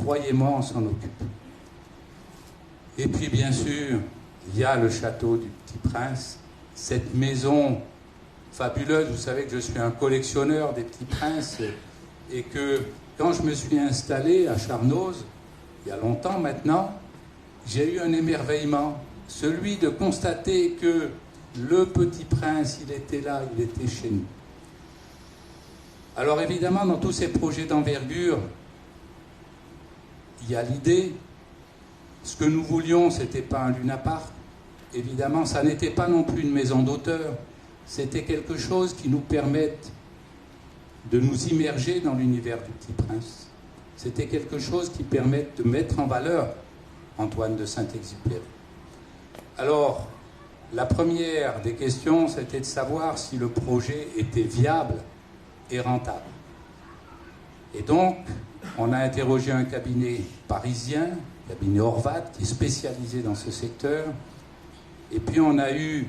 croyez-moi, on s'en occupe. Et puis bien sûr, il y a le château du Petit Prince, cette maison fabuleuse. Vous savez que je suis un collectionneur des Petits Princes et que quand je me suis installé à Charnoz, il y a longtemps maintenant, j'ai eu un émerveillement, celui de constater que le Petit Prince, il était là, il était chez nous. Alors évidemment, dans tous ces projets d'envergure, il y a l'idée. Ce que nous voulions, ce n'était pas un lunapark. Évidemment, ça n'était pas non plus une maison d'auteur. C'était quelque chose qui nous permette de nous immerger dans l'univers du Petit Prince. C'était quelque chose qui permette de mettre en valeur Antoine de Saint-Exupéry. Alors, la première des questions, c'était de savoir si le projet était viable et rentable. Et donc, on a interrogé un cabinet parisien, le cabinet Horvat, qui est spécialisé dans ce secteur. Et puis, on a eu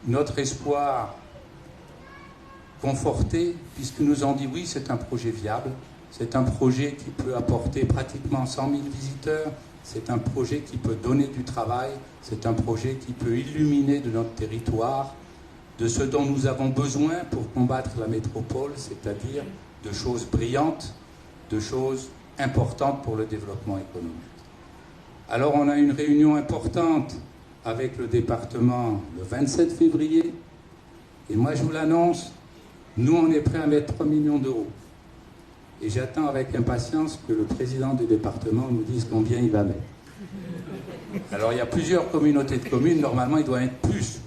notre espoir conforté, puisqu'ils nous ont dit oui, c'est un projet viable, c'est un projet qui peut apporter pratiquement 100 000 visiteurs, c'est un projet qui peut donner du travail, c'est un projet qui peut illuminer de notre territoire, de ce dont nous avons besoin pour combattre la métropole, c'est-à-dire de choses brillantes, de choses importantes pour le développement économique. Alors on a une réunion importante avec le département le 27 février, et moi je vous l'annonce, nous on est prêt à mettre 3 millions d'euros. Et j'attends avec impatience que le président du département nous dise combien il va mettre. Alors il y a plusieurs communautés de communes, normalement il doit être plus.